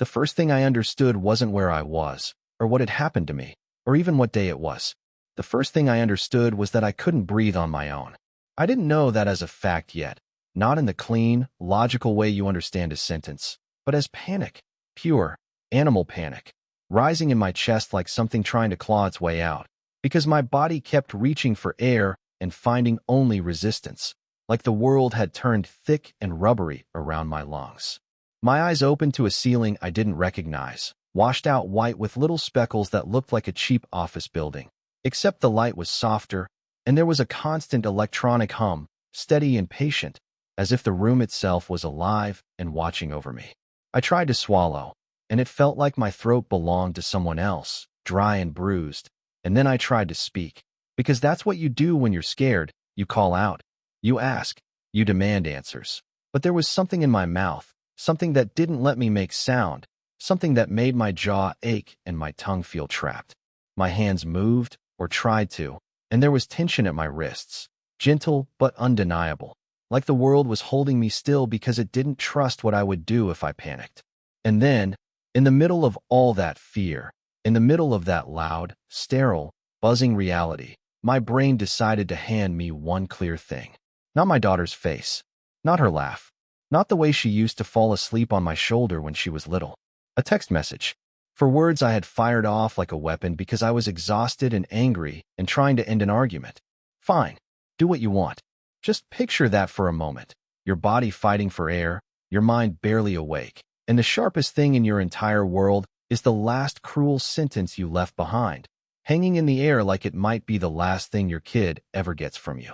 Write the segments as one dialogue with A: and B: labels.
A: The first thing I understood wasn't where I was, or what had happened to me, or even what day it was. The first thing I understood was that I couldn't breathe on my own. I didn't know that as a fact yet, not in the clean, logical way you understand a sentence, but as panic, pure, animal panic, rising in my chest like something trying to claw its way out, because my body kept reaching for air and finding only resistance, like the world had turned thick and rubbery around my lungs. My eyes opened to a ceiling I didn't recognize, washed out white with little speckles that looked like a cheap office building, except the light was softer, and there was a constant electronic hum, steady and patient, as if the room itself was alive and watching over me. I tried to swallow, and it felt like my throat belonged to someone else, dry and bruised, and then I tried to speak, because that's what you do when you're scared. You call out, you ask, you demand answers. But there was something in my mouth, something that didn't let me make sound, something that made my jaw ache and my tongue feel trapped. My hands moved, or tried to, and there was tension at my wrists, gentle but undeniable, like the world was holding me still because it didn't trust what I would do if I panicked. And then, in the middle of all that fear, in the middle of that loud, sterile, buzzing reality, my brain decided to hand me one clear thing. Not my daughter's face, not her laugh, not the way she used to fall asleep on my shoulder when she was little. A text message. For words I had fired off like a weapon because I was exhausted and angry and trying to end an argument. Fine, do what you want. Just picture that for a moment. Your body fighting for air, your mind barely awake, and the sharpest thing in your entire world is the last cruel sentence you left behind, hanging in the air like it might be the last thing your kid ever gets from you.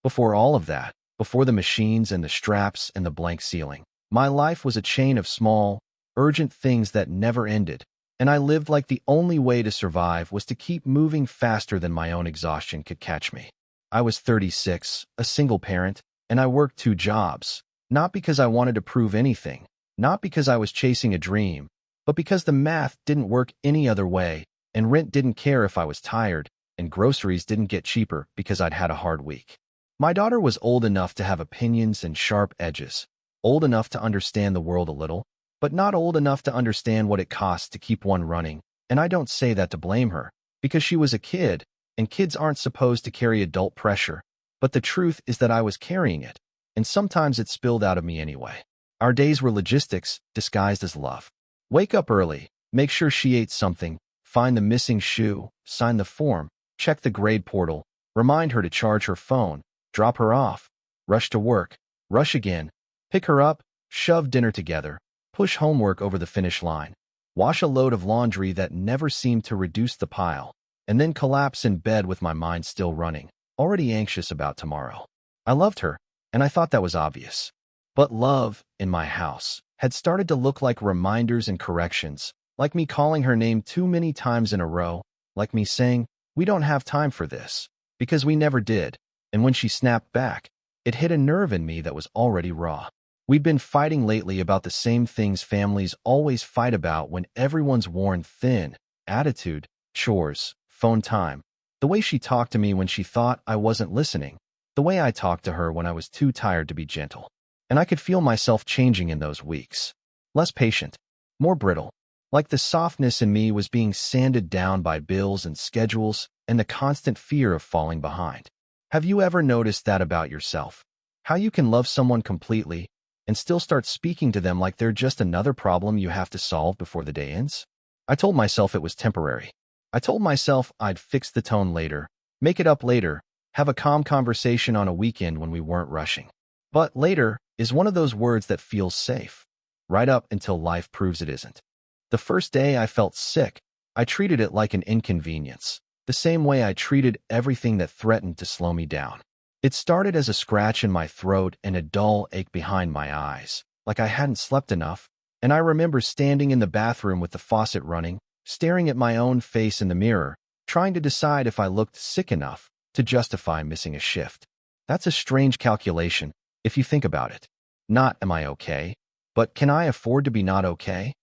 A: Before all of that, before the machines and the straps and the blank ceiling, my life was a chain of small, urgent things that never ended, and I lived like the only way to survive was to keep moving faster than my own exhaustion could catch me. I was 36, a single parent, and I worked 2 jobs, not because I wanted to prove anything, not because I was chasing a dream, but because the math didn't work any other way, and rent didn't care if I was tired, and groceries didn't get cheaper because I'd had a hard week. My daughter was old enough to have opinions and sharp edges, old enough to understand the world a little, but not old enough to understand what it costs to keep one running, and I don't say that to blame her, because she was a kid, and kids aren't supposed to carry adult pressure, but the truth is that I was carrying it, and sometimes it spilled out of me anyway. Our days were logistics disguised as love. Wake up early, make sure she ate something, find the missing shoe, sign the form, check the grade portal, remind her to charge her phone, drop her off, rush to work, rush again, pick her up, shove dinner together, push homework over the finish line, wash a load of laundry that never seemed to reduce the pile, and then collapse in bed with my mind still running, already anxious about tomorrow. I loved her, and I thought that was obvious. But love, in my house, had started to look like reminders and corrections, like me calling her name too many times in a row, like me saying, "We don't have time for this," because we never did, and when she snapped back, it hit a nerve in me that was already raw. We'd been fighting lately about the same things families always fight about when everyone's worn thin: attitude, chores, phone time, the way she talked to me when she thought I wasn't listening, the way I talked to her when I was too tired to be gentle. And I could feel myself changing in those weeks. Less patient, more brittle, like the softness in me was being sanded down by bills and schedules and the constant fear of falling behind. Have you ever noticed that about yourself? How you can love someone completely and still start speaking to them like they're just another problem you have to solve before the day ends? I told myself it was temporary. I told myself I'd fix the tone later, make it up later, have a calm conversation on a weekend when we weren't rushing. But later is one of those words that feels safe, right up until life proves it isn't. The first day I felt sick, I treated it like an inconvenience, the same way I treated everything that threatened to slow me down. It started as a scratch in my throat and a dull ache behind my eyes, like I hadn't slept enough, and I remember standing in the bathroom with the faucet running, staring at my own face in the mirror, trying to decide if I looked sick enough to justify missing a shift. That's a strange calculation, if you think about it. Not am I okay, but can I afford to be not okay?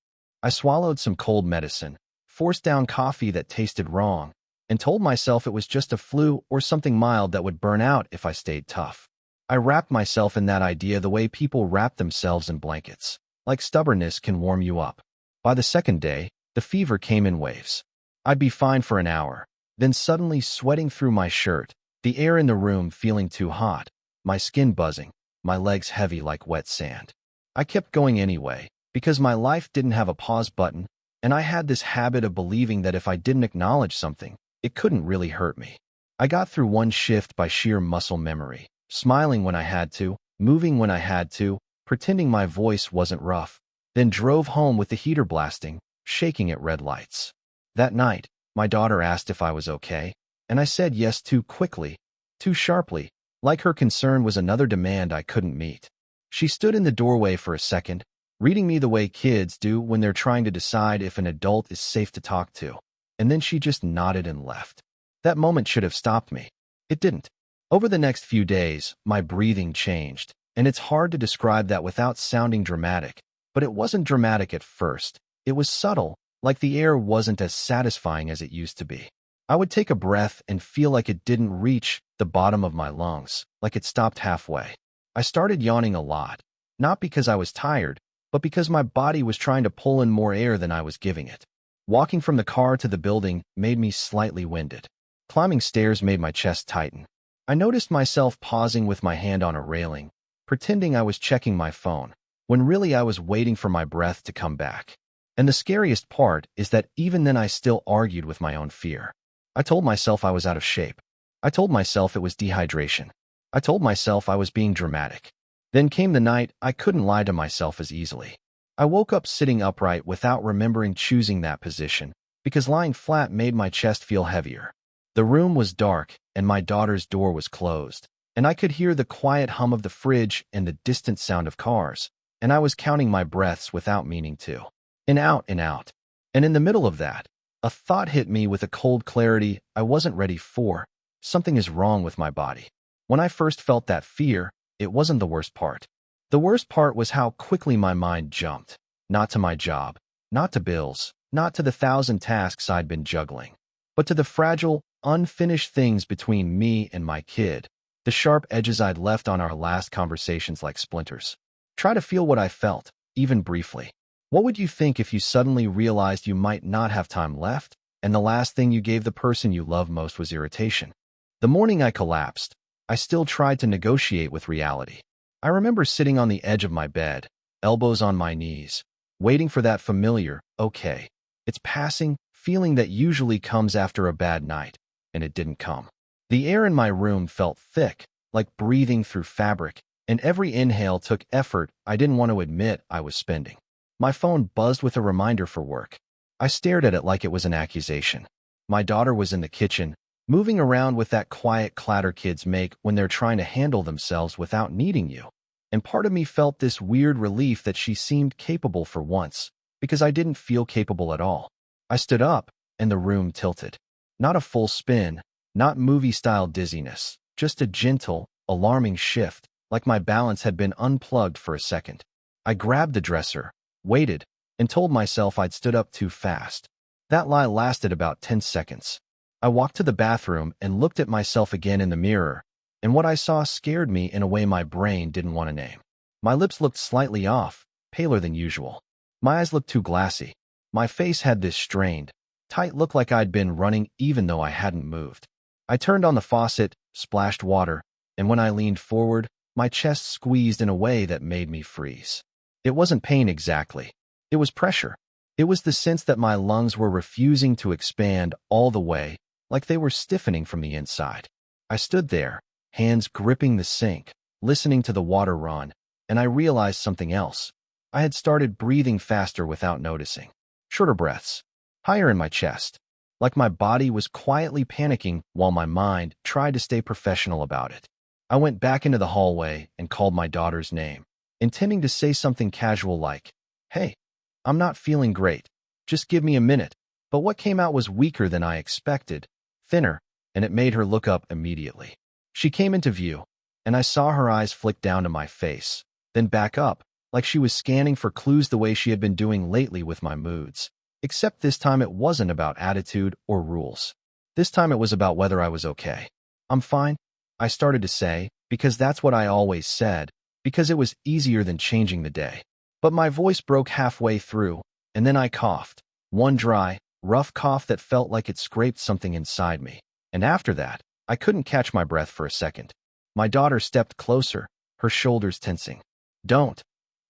A: I swallowed some cold medicine, forced down coffee that tasted wrong, and told myself it was just a flu or something mild that would burn out if I stayed tough. I wrapped myself in that idea the way people wrap themselves in blankets, like stubbornness can warm you up. By the second day, the fever came in waves. I'd be fine for an hour, then suddenly sweating through my shirt, the air in the room feeling too hot, my skin buzzing, my legs heavy like wet sand. I kept going anyway, because my life didn't have a pause button, and I had this habit of believing that if I didn't acknowledge something, it couldn't really hurt me. I got through one shift by sheer muscle memory, smiling when I had to, moving when I had to, pretending my voice wasn't rough, then drove home with the heater blasting, shaking at red lights. That night, my daughter asked if I was okay, and I said yes too quickly, too sharply, like her concern was another demand I couldn't meet. She stood in the doorway for a second, reading me the way kids do when they're trying to decide if an adult is safe to talk to, and then she just nodded and left. That moment should have stopped me. It didn't. Over the next few days, my breathing changed, and it's hard to describe that without sounding dramatic, but it wasn't dramatic at first. It was subtle, like the air wasn't as satisfying as it used to be. I would take a breath and feel like it didn't reach the bottom of my lungs, like it stopped halfway. I started yawning a lot, not because I was tired, but because my body was trying to pull in more air than I was giving it. Walking from the car to the building made me slightly winded. Climbing stairs made my chest tighten. I noticed myself pausing with my hand on a railing, pretending I was checking my phone, when really I was waiting for my breath to come back. And the scariest part is that even then I still argued with my own fear. I told myself I was out of shape. I told myself it was dehydration. I told myself I was being dramatic. Then came the night I couldn't lie to myself as easily. I woke up sitting upright without remembering choosing that position, because lying flat made my chest feel heavier. The room was dark, and my daughter's door was closed, and I could hear the quiet hum of the fridge and the distant sound of cars, and I was counting my breaths without meaning to. In out and out. And in the middle of that, a thought hit me with a cold clarity I wasn't ready for. Something is wrong with my body. When I first felt that fear, it wasn't the worst part. The worst part was how quickly my mind jumped. Not to my job, not to bills, not to the 1,000 tasks I'd been juggling, but to the fragile, unfinished things between me and my kid, the sharp edges I'd left on our last conversations like splinters. Try to feel what I felt, even briefly. What would you think if you suddenly realized you might not have time left, and the last thing you gave the person you love most was irritation? The morning I collapsed, I still tried to negotiate with reality. I remember sitting on the edge of my bed, elbows on my knees, waiting for that familiar, okay, it's passing, feeling that usually comes after a bad night, and it didn't come. The air in my room felt thick, like breathing through fabric, and every inhale took effort I didn't want to admit I was spending. My phone buzzed with a reminder for work. I stared at it like it was an accusation. My daughter was in the kitchen, moving around with that quiet clatter kids make when they're trying to handle themselves without needing you. And part of me felt this weird relief that she seemed capable for once, because I didn't feel capable at all. I stood up, and the room tilted. Not a full spin, not movie-style dizziness, just a gentle, alarming shift, like my balance had been unplugged for a second. I grabbed the dresser, waited, and told myself I'd stood up too fast. That lie lasted about 10 seconds. I walked to the bathroom and looked at myself again in the mirror, and what I saw scared me in a way my brain didn't want to name. My lips looked slightly off, paler than usual. My eyes looked too glassy. My face had this strained, tight look like I'd been running even though I hadn't moved. I turned on the faucet, splashed water, and when I leaned forward, my chest squeezed in a way that made me freeze. It wasn't pain exactly. It was pressure. It was the sense that my lungs were refusing to expand all the way, like they were stiffening from the inside. I stood there, hands gripping the sink, listening to the water run, and I realized something else. I had started breathing faster without noticing. Shorter breaths, higher in my chest, like my body was quietly panicking while my mind tried to stay professional about it. I went back into the hallway and called my daughter's name, intending to say something casual like, "Hey, I'm not feeling great. Just give me a minute." But what came out was weaker than I expected, thinner, and it made her look up immediately. She came into view, and I saw her eyes flick down to my face, then back up, like she was scanning for clues the way she had been doing lately with my moods. Except this time it wasn't about attitude or rules. This time it was about whether I was okay. "I'm fine," I started to say, because that's what I always said, because it was easier than changing the day. But my voice broke halfway through, and then I coughed. One dry, rough cough that felt like it scraped something inside me. And after that, I couldn't catch my breath for a second. My daughter stepped closer, her shoulders tensing. Don't.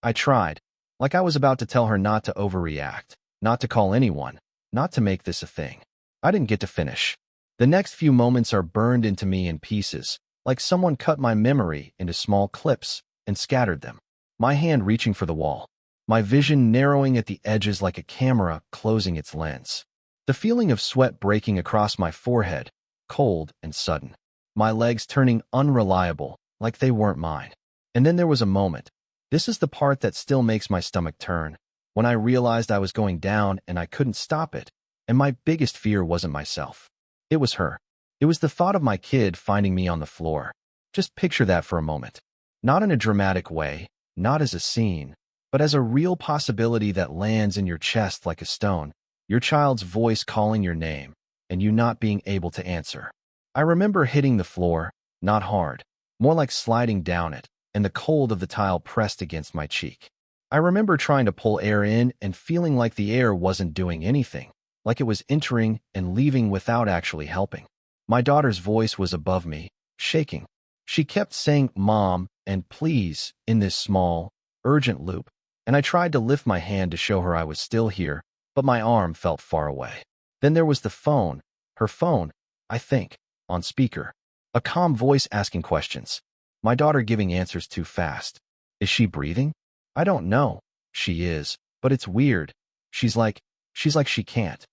A: I tried, like I was about to tell her not to overreact, not to call anyone, not to make this a thing. I didn't get to finish. The next few moments are burned into me in pieces, like someone cut my memory into small clips and scattered them. My hand reaching for the wall, my vision narrowing at the edges like a camera closing its lens. The feeling of sweat breaking across my forehead, cold and sudden. My legs turning unreliable, like they weren't mine. And then there was a moment. This is the part that still makes my stomach turn, when I realized I was going down and I couldn't stop it. And my biggest fear wasn't myself. It was her. It was the thought of my kid finding me on the floor. Just picture that for a moment. Not in a dramatic way, not as a scene, but as a real possibility that lands in your chest like a stone. Your child's voice calling your name, and you not being able to answer. I remember hitting the floor, not hard, more like sliding down it, and the cold of the tile pressed against my cheek. I remember trying to pull air in and feeling like the air wasn't doing anything, like it was entering and leaving without actually helping. My daughter's voice was above me, shaking. She kept saying "Mom" and "Please" in this small, urgent loop, and I tried to lift my hand to show her I was still here, but my arm felt far away. Then there was the phone, her phone, I think, on speaker. A calm voice asking questions. My daughter giving answers too fast. Is she breathing? I don't know. She is, but it's weird. She's like she can't.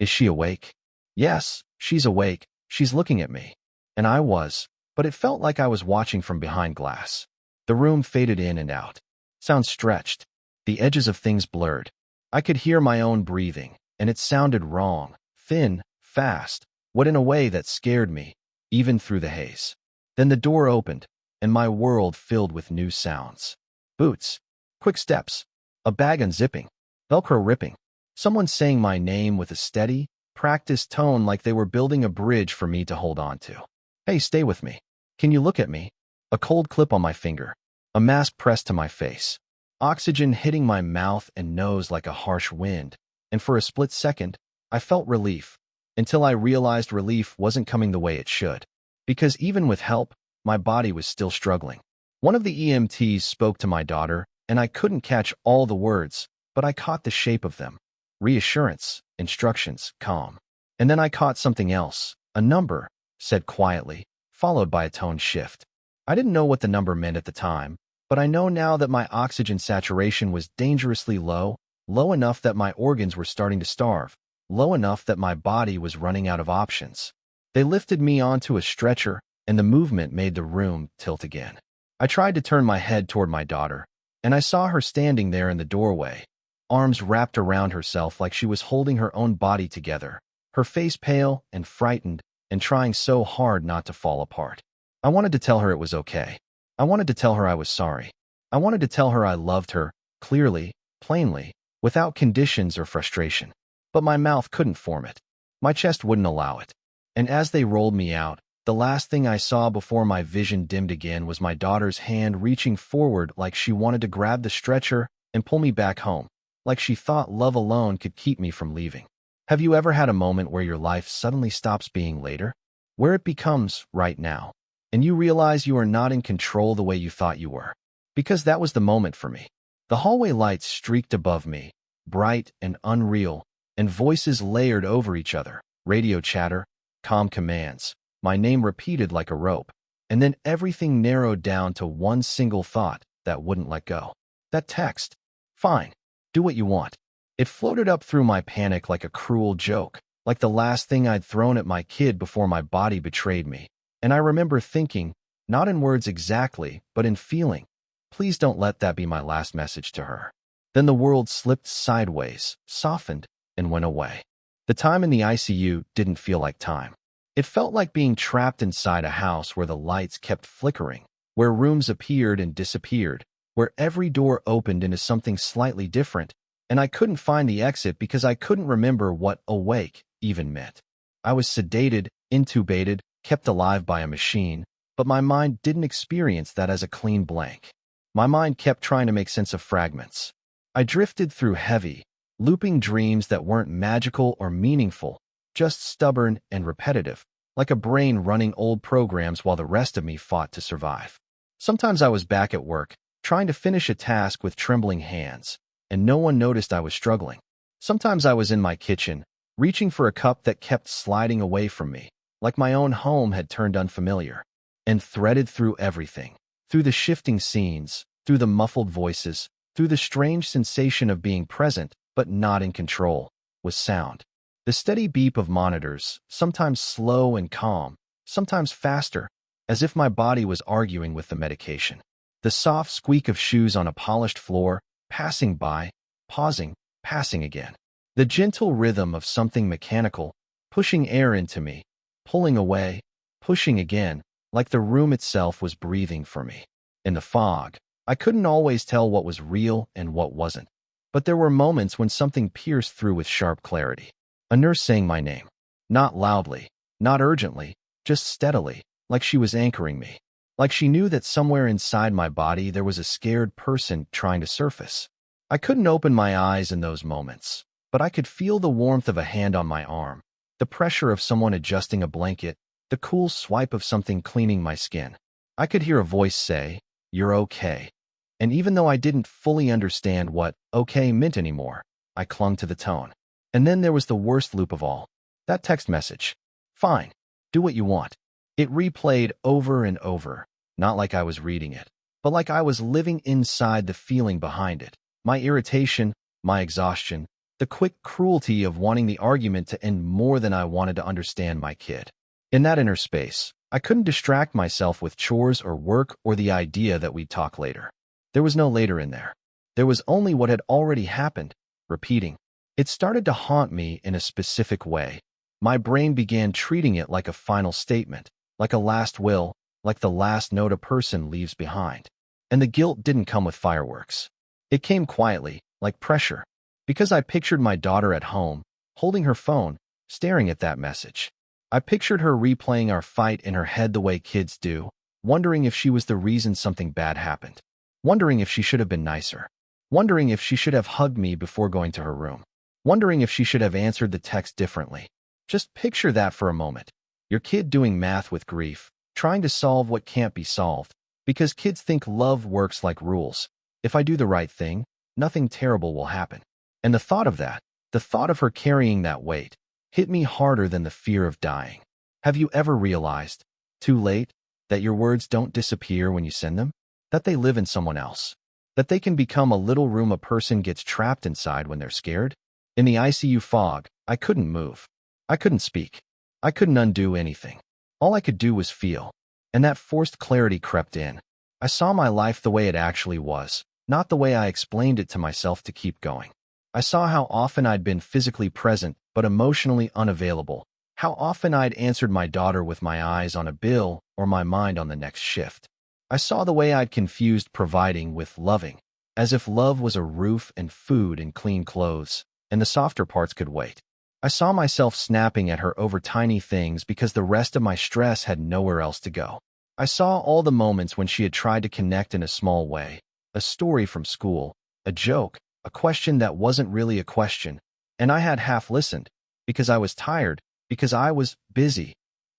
A: Is she awake? Yes, she's awake. She's looking at me. And I was, but it felt like I was watching from behind glass. The room faded in and out. Sounds stretched. The edges of things blurred. I could hear my own breathing, and it sounded wrong, thin, fast, what in a way that scared me, even through the haze. Then the door opened, and my world filled with new sounds. Boots, quick steps, a bag unzipping, Velcro ripping, someone saying my name with a steady, practiced tone like they were building a bridge for me to hold on to. Hey, stay with me. Can you look at me? A cold clip on my finger, a mask pressed to my face. Oxygen hitting my mouth and nose like a harsh wind, and for a split second, I felt relief, until I realized relief wasn't coming the way it should. Because even with help, my body was still struggling. One of the EMTs spoke to my daughter, and I couldn't catch all the words, but I caught the shape of them. Reassurance, instructions, calm. And then I caught something else, a number, said quietly, followed by a tone shift. I didn't know what the number meant at the time, but I know now that my oxygen saturation was dangerously low, low enough that my organs were starting to starve, low enough that my body was running out of options. They lifted me onto a stretcher, and the movement made the room tilt again. I tried to turn my head toward my daughter, and I saw her standing there in the doorway, arms wrapped around herself like she was holding her own body together, her face pale and frightened and trying so hard not to fall apart. I wanted to tell her it was okay. I wanted to tell her I was sorry. I wanted to tell her I loved her, clearly, plainly, without conditions or frustration. But my mouth couldn't form it. My chest wouldn't allow it. And as they rolled me out, the last thing I saw before my vision dimmed again was my daughter's hand reaching forward like she wanted to grab the stretcher and pull me back home, like she thought love alone could keep me from leaving. Have you ever had a moment where your life suddenly stops being later? Where it becomes right now? And you realize you are not in control the way you thought you were? Because that was the moment for me. The hallway lights streaked above me, bright and unreal, and voices layered over each other, radio chatter, calm commands, my name repeated like a rope, and then everything narrowed down to one single thought that wouldn't let go. That text. Fine. Do what you want. It floated up through my panic like a cruel joke, like the last thing I'd thrown at my kid before my body betrayed me. And I remember thinking, not in words exactly, but in feeling, please don't let that be my last message to her. Then the world slipped sideways, softened, and went away. The time in the ICU didn't feel like time. It felt like being trapped inside a house where the lights kept flickering, where rooms appeared and disappeared, where every door opened into something slightly different, and I couldn't find the exit because I couldn't remember what awake even meant. I was sedated, intubated, kept alive by a machine, but my mind didn't experience that as a clean blank. My mind kept trying to make sense of fragments. I drifted through heavy, looping dreams that weren't magical or meaningful, just stubborn and repetitive, like a brain running old programs while the rest of me fought to survive. Sometimes I was back at work, trying to finish a task with trembling hands, and no one noticed I was struggling. Sometimes I was in my kitchen, reaching for a cup that kept sliding away from me, like my own home had turned unfamiliar. And threaded through everything, through the shifting scenes, through the muffled voices, through the strange sensation of being present but not in control, was sound. The steady beep of monitors, sometimes slow and calm, sometimes faster, as if my body was arguing with the medication. The soft squeak of shoes on a polished floor, passing by, pausing, passing again. The gentle rhythm of something mechanical, pushing air into me, pulling away, pushing again, like the room itself was breathing for me. In the fog, I couldn't always tell what was real and what wasn't. But there were moments when something pierced through with sharp clarity. A nurse saying my name. Not loudly, not urgently, just steadily, like she was anchoring me. Like she knew that somewhere inside my body there was a scared person trying to surface. I couldn't open my eyes in those moments, but I could feel the warmth of a hand on my arm, the pressure of someone adjusting a blanket, the cool swipe of something cleaning my skin. I could hear a voice say, "You're okay." And even though I didn't fully understand what okay meant anymore, I clung to the tone. And then there was the worst loop of all. That text message. "Fine. Do what you want." It replayed over and over, not like I was reading it, but like I was living inside the feeling behind it. My irritation, my exhaustion, the quick cruelty of wanting the argument to end more than I wanted to understand my kid. In that inner space, I couldn't distract myself with chores or work or the idea that we'd talk later. There was no later in there. There was only what had already happened, repeating. It started to haunt me in a specific way. My brain began treating it like a final statement, like a last will, like the last note a person leaves behind. And the guilt didn't come with fireworks. It came quietly, like pressure, because I pictured my daughter at home, holding her phone, staring at that message. I pictured her replaying our fight in her head the way kids do, wondering if she was the reason something bad happened, wondering if she should have been nicer, wondering if she should have hugged me before going to her room, wondering if she should have answered the text differently. Just picture that for a moment. Your kid doing math with grief, trying to solve what can't be solved, because kids think love works like rules. If I do the right thing, nothing terrible will happen. And the thought of that, the thought of her carrying that weight, hit me harder than the fear of dying. Have you ever realized, too late, that your words don't disappear when you send them? That they live in someone else? That they can become a little room a person gets trapped inside when they're scared? In the ICU fog, I couldn't move. I couldn't speak. I couldn't undo anything. All I could do was feel. And that forced clarity crept in. I saw my life the way it actually was, not the way I explained it to myself to keep going. I saw how often I'd been physically present but emotionally unavailable, how often I'd answered my daughter with my eyes on a bill or my mind on the next shift. I saw the way I'd confused providing with loving, as if love was a roof and food and clean clothes, and the softer parts could wait. I saw myself snapping at her over tiny things because the rest of my stress had nowhere else to go. I saw all the moments when she had tried to connect in a small way, a story from school, a joke, a question that wasn't really a question, and I had half listened, because I was tired, because I was busy,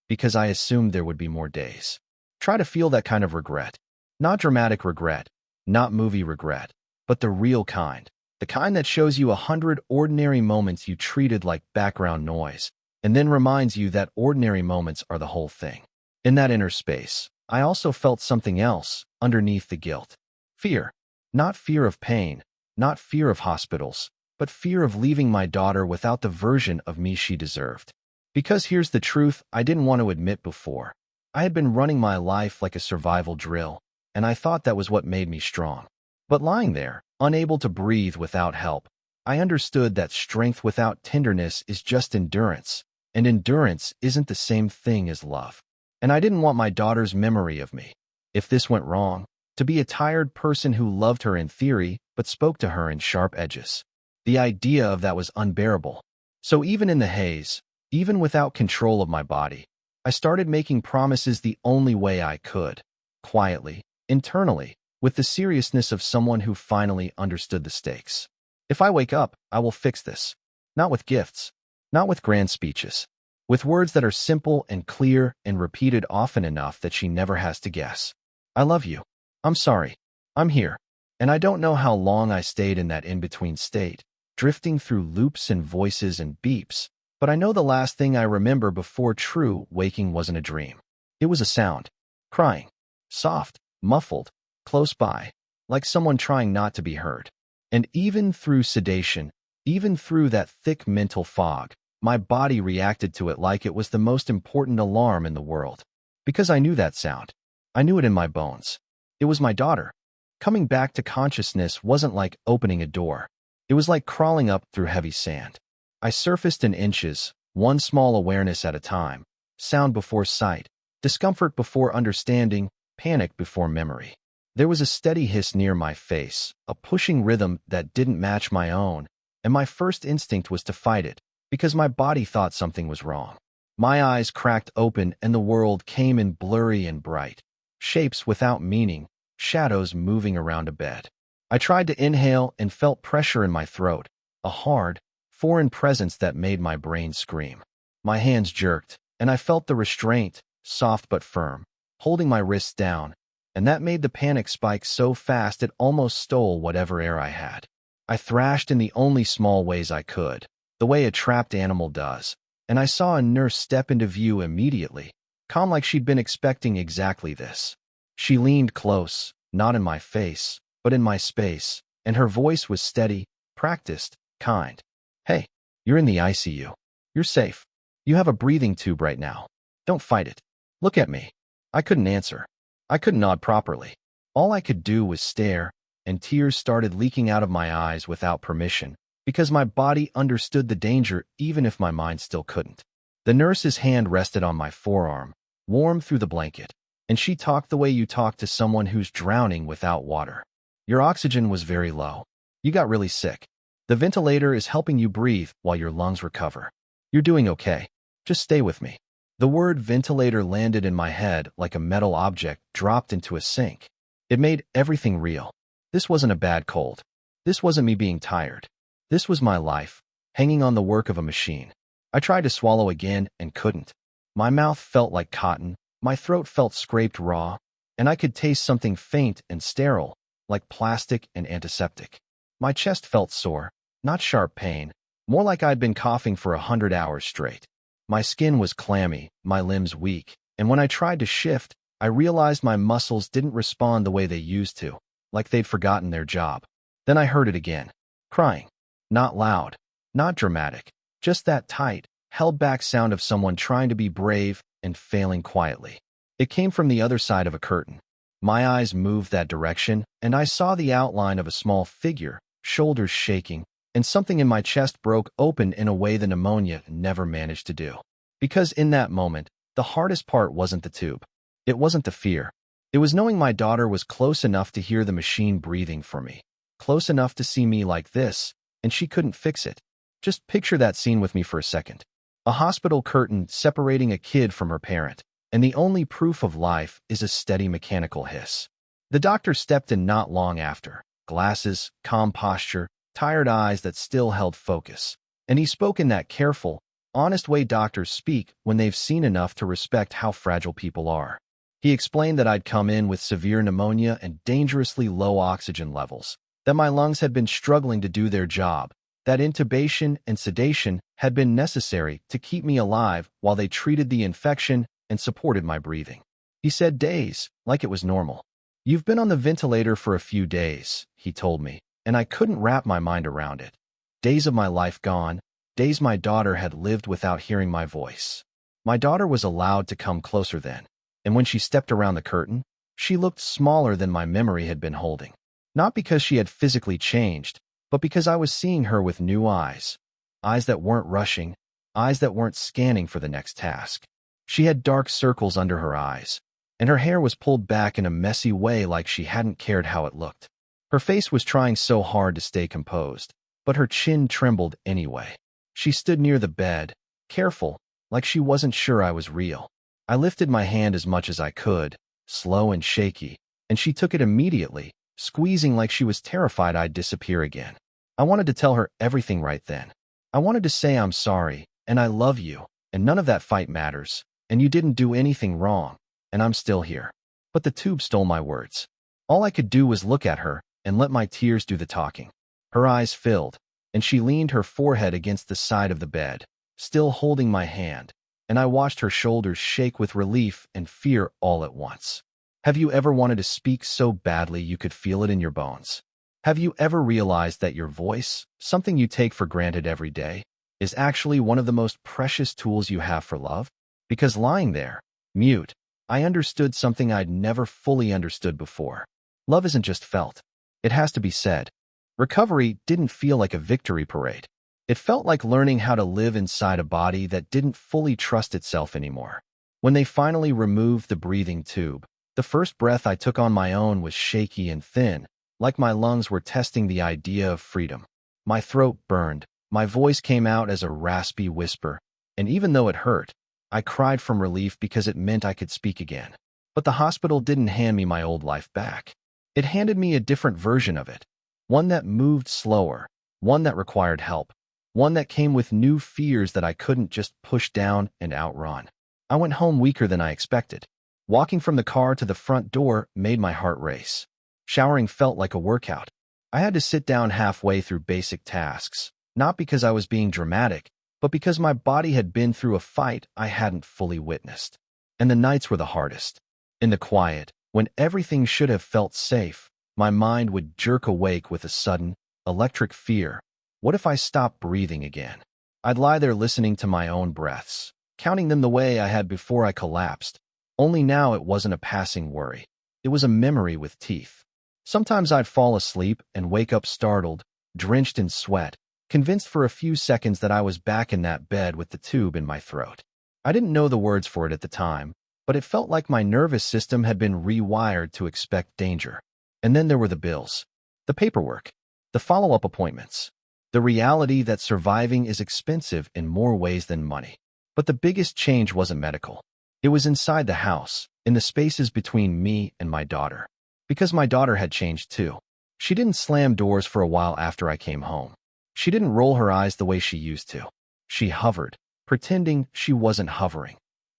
A: because I assumed there would be more days. Try to feel that kind of regret. Not dramatic regret, not movie regret, but the real kind. The kind that shows you 100 ordinary moments you treated like background noise, and then reminds you that ordinary moments are the whole thing. In that inner space, I also felt something else underneath the guilt. Fear. Not fear of pain, not fear of hospitals, but fear of leaving my daughter without the version of me she deserved. Because here's the truth I didn't want to admit before. I had been running my life like a survival drill, and I thought that was what made me strong. But lying there, unable to breathe without help, I understood that strength without tenderness is just endurance, and endurance isn't the same thing as love. And I didn't want my daughter's memory of me, if this went wrong, to be a tired person who loved her in theory but spoke to her in sharp edges. The idea of that was unbearable. So even in the haze, even without control of my body, I started making promises the only way I could, quietly, internally, with the seriousness of someone who finally understood the stakes. If I wake up, I will fix this. Not with gifts, not with grand speeches, with words that are simple and clear and repeated often enough that she never has to guess. I love you. I'm sorry. I'm here. And I don't know how long I stayed in that in-between state, drifting through loops and voices and beeps, but I know the last thing I remember before true waking wasn't a dream. It was a sound. Crying. Soft, muffled, close by, like someone trying not to be heard. And even through sedation, even through that thick mental fog, my body reacted to it like it was the most important alarm in the world. Because I knew that sound. I knew it in my bones. It was my daughter. Coming back to consciousness wasn't like opening a door. It was like crawling up through heavy sand. I surfaced in inches, one small awareness at a time, sound before sight, discomfort before understanding, panic before memory. There was a steady hiss near my face, a pushing rhythm that didn't match my own, and my first instinct was to fight it, because my body thought something was wrong. My eyes cracked open and the world came in blurry and bright. Shapes without meaning, shadows moving around a bed. I tried to inhale and felt pressure in my throat, a hard, foreign presence that made my brain scream. My hands jerked, and I felt the restraint, soft but firm, holding my wrists down, and that made the panic spike so fast it almost stole whatever air I had. I thrashed in the only small ways I could, the way a trapped animal does, and I saw a nurse step into view immediately, calm like she'd been expecting exactly this. She leaned close, not in my face, but in my space, and her voice was steady, practiced, kind. Hey, you're in the ICU. You're safe. You have a breathing tube right now. Don't fight it. Look at me. I couldn't answer. I couldn't nod properly. All I could do was stare, and tears started leaking out of my eyes without permission, because my body understood the danger even if my mind still couldn't. The nurse's hand rested on my forearm, warm through the blanket, and she talked the way you talk to someone who's drowning without water. Your oxygen was very low. You got really sick. The ventilator is helping you breathe while your lungs recover. You're doing okay. Just stay with me. The word ventilator landed in my head like a metal object dropped into a sink. It made everything real. This wasn't a bad cold. This wasn't me being tired. This was my life, hanging on the work of a machine. I tried to swallow again and couldn't. My mouth felt like cotton, my throat felt scraped raw, and I could taste something faint and sterile, like plastic and antiseptic. My chest felt sore, not sharp pain, more like I'd been coughing for 100 hours straight. My skin was clammy, my limbs weak, and when I tried to shift, I realized my muscles didn't respond the way they used to, like they'd forgotten their job. Then I heard it again. Crying. Not loud, not dramatic, just that tight, held-back sound of someone trying to be brave and failing quietly. It came from the other side of a curtain. My eyes moved that direction, and I saw the outline of a small figure, shoulders shaking, and something in my chest broke open in a way the pneumonia never managed to do. Because in that moment, the hardest part wasn't the tube. It wasn't the fear. It was knowing my daughter was close enough to hear the machine breathing for me, close enough to see me like this, and she couldn't fix it. Just picture that scene with me for a second. A hospital curtain separating a kid from her parent, and the only proof of life is a steady mechanical hiss. The doctor stepped in not long after, glasses, calm posture, tired eyes that still held focus, and he spoke in that careful, honest way doctors speak when they've seen enough to respect how fragile people are. He explained that I'd come in with severe pneumonia and dangerously low oxygen levels, that my lungs had been struggling to do their job, that intubation and sedation had been necessary to keep me alive while they treated the infection and supported my breathing. He said days, like it was normal. You've been on the ventilator for a few days, he told me, and I couldn't wrap my mind around it. Days of my life gone, days my daughter had lived without hearing my voice. My daughter was allowed to come closer then, and when she stepped around the curtain, she looked smaller than my memory had been holding. Not because she had physically changed, but because I was seeing her with new eyes. Eyes that weren't rushing, eyes that weren't scanning for the next task. She had dark circles under her eyes, and her hair was pulled back in a messy way like she hadn't cared how it looked. Her face was trying so hard to stay composed, but her chin trembled anyway. She stood near the bed, careful, like she wasn't sure I was real. I lifted my hand as much as I could, slow and shaky, and she took it immediately, squeezing like she was terrified I'd disappear again. I wanted to tell her everything right then. I wanted to say I'm sorry, and I love you, and none of that fight matters, and you didn't do anything wrong, and I'm still here. But the tube stole my words. All I could do was look at her and let my tears do the talking. Her eyes filled, and she leaned her forehead against the side of the bed, still holding my hand, and I watched her shoulders shake with relief and fear all at once. Have you ever wanted to speak so badly you could feel it in your bones? Have you ever realized that your voice, something you take for granted every day, is actually one of the most precious tools you have for love? Because lying there, mute, I understood something I'd never fully understood before. Love isn't just felt. It has to be said. Recovery didn't feel like a victory parade. It felt like learning how to live inside a body that didn't fully trust itself anymore. When they finally removed the breathing tube, the first breath I took on my own was shaky and thin, like my lungs were testing the idea of freedom. My throat burned, my voice came out as a raspy whisper, and even though it hurt, I cried from relief because it meant I could speak again. But the hospital didn't hand me my old life back. It handed me a different version of it, one that moved slower, one that required help, one that came with new fears that I couldn't just push down and outrun. I went home weaker than I expected. Walking from the car to the front door made my heart race. Showering felt like a workout. I had to sit down halfway through basic tasks, not because I was being dramatic, but because my body had been through a fight I hadn't fully witnessed. And the nights were the hardest. In the quiet, when everything should have felt safe, my mind would jerk awake with a sudden, electric fear. What if I stopped breathing again? I'd lie there listening to my own breaths, counting them the way I had before I collapsed. Only now it wasn't a passing worry. It was a memory with teeth. Sometimes I'd fall asleep and wake up startled, drenched in sweat, convinced for a few seconds that I was back in that bed with the tube in my throat. I didn't know the words for it at the time, but it felt like my nervous system had been rewired to expect danger. And then there were the bills, the paperwork, the follow-up appointments, the reality that surviving is expensive in more ways than money. But the biggest change wasn't medical. It was inside the house, in the spaces between me and my daughter. Because my daughter had changed too. She didn't slam doors for a while after I came home. She didn't roll her eyes the way she used to. She hovered, pretending she wasn't hovering,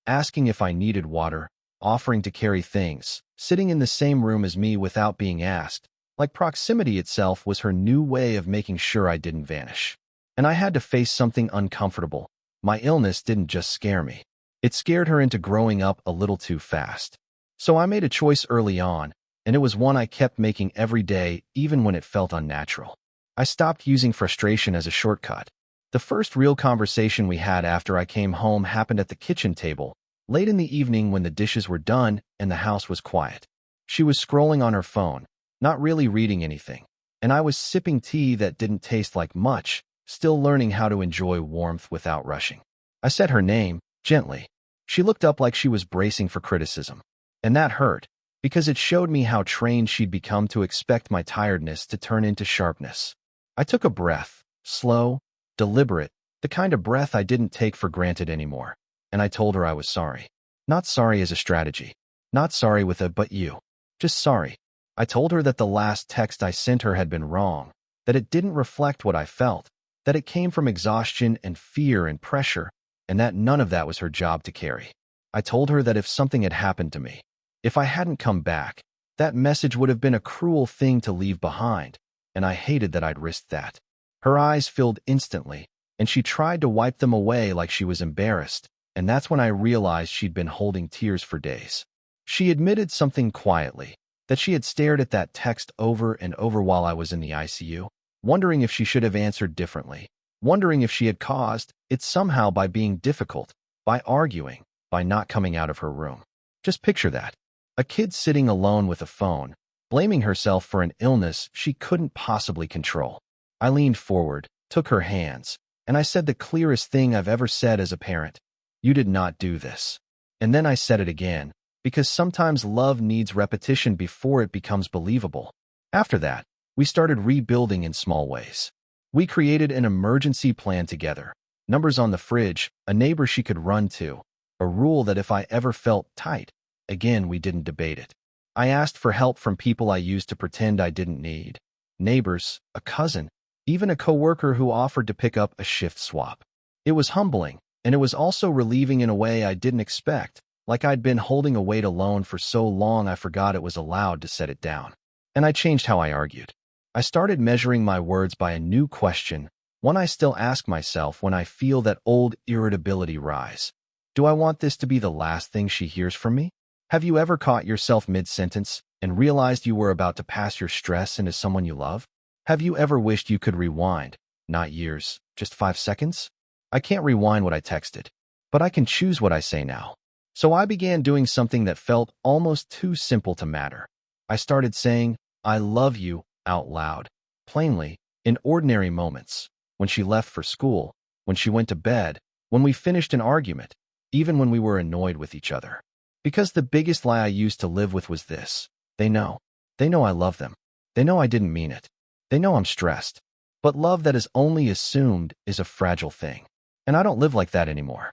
A: asking if I needed water, offering to carry things, sitting in the same room as me without being asked, like proximity itself was her new way of making sure I didn't vanish. And I had to face something uncomfortable. My illness didn't just scare me. It scared her into growing up a little too fast. So I made a choice early on, and it was one I kept making every day, even when it felt unnatural. I stopped using frustration as a shortcut. The first real conversation we had after I came home happened at the kitchen table, late in the evening when the dishes were done and the house was quiet. She was scrolling on her phone, not really reading anything, and I was sipping tea that didn't taste like much, still learning how to enjoy warmth without rushing. I said her name, gently. She looked up like she was bracing for criticism. And that hurt, because it showed me how trained she'd become to expect my tiredness to turn into sharpness. I took a breath, slow, deliberate, the kind of breath I didn't take for granted anymore, and I told her I was sorry. Not sorry as a strategy. Not sorry with a but you. Just sorry. I told her that the last text I sent her had been wrong, that it didn't reflect what I felt, that it came from exhaustion and fear and pressure, and that none of that was her job to carry. I told her that if something had happened to me, if I hadn't come back, that message would have been a cruel thing to leave behind, and I hated that I'd risked that. Her eyes filled instantly, and she tried to wipe them away like she was embarrassed, and that's when I realized she'd been holding tears for days. She admitted something quietly, that she had stared at that text over and over while I was in the ICU, wondering if she should have answered differently, wondering if she had caused it somehow by being difficult, by arguing, by not coming out of her room. Just picture that. A kid sitting alone with a phone, blaming herself for an illness she couldn't possibly control. I leaned forward, took her hands, and I said the clearest thing I've ever said as a parent. You did not do this. And then I said it again, because sometimes love needs repetition before it becomes believable. After that, we started rebuilding in small ways. We created an emergency plan together, numbers on the fridge, a neighbor she could run to, a rule that if I ever felt tight, again we didn't debate it. I asked for help from people I used to pretend I didn't need. Neighbors, a cousin, even a coworker who offered to pick up a shift swap. It was humbling, and it was also relieving in a way I didn't expect, like I'd been holding a weight alone for so long I forgot it was allowed to set it down. And I changed how I argued. I started measuring my words by a new question, one I still ask myself when I feel that old irritability rise. Do I want this to be the last thing she hears from me? Have you ever caught yourself mid-sentence and realized you were about to pass your stress into someone you love? Have you ever wished you could rewind, not years, just 5 seconds? I can't rewind what I texted, but I can choose what I say now. So I began doing something that felt almost too simple to matter. I started saying, "I love you," out loud, plainly, in ordinary moments, when she left for school, when she went to bed, when we finished an argument, even when we were annoyed with each other. Because the biggest lie I used to live with was this: they know. They know I love them. They know I didn't mean it. They know I'm stressed. But love that is only assumed is a fragile thing. And I don't live like that anymore.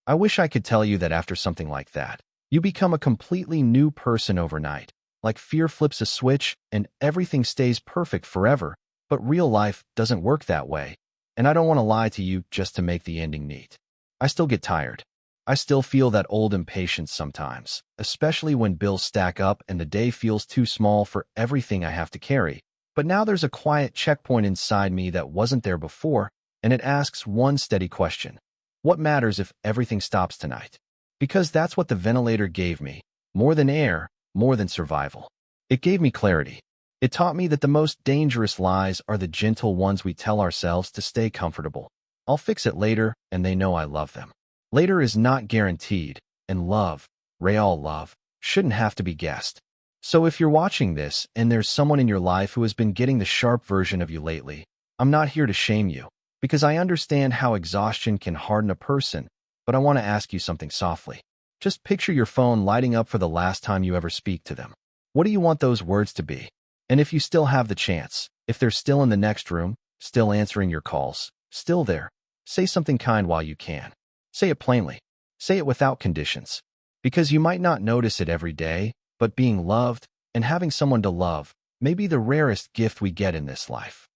A: I wish I could tell you that after something like that, you become a completely new person overnight, like fear flips a switch and everything stays perfect forever, but real life doesn't work that way, and I don't want to lie to you just to make the ending neat. I still get tired. I still feel that old impatience sometimes, especially when bills stack up and the day feels too small for everything I have to carry. But now there's a quiet checkpoint inside me that wasn't there before, and it asks one steady question: what matters if everything stops tonight? Because that's what the ventilator gave me, more than air, more than survival. It gave me clarity. It taught me that the most dangerous lies are the gentle ones we tell ourselves to stay comfortable. I'll fix it later, and they know I love them. Later is not guaranteed, and love, real love, shouldn't have to be guessed. So if you're watching this and there's someone in your life who has been getting the sharp version of you lately, I'm not here to shame you, because I understand how exhaustion can harden a person, but I want to ask you something softly. Just picture your phone lighting up for the last time you ever speak to them. What do you want those words to be? And if you still have the chance, if they're still in the next room, still answering your calls, still there, say something kind while you can. Say it plainly. Say it without conditions. Because you might not notice it every day, but being loved and having someone to love may be the rarest gift we get in this life.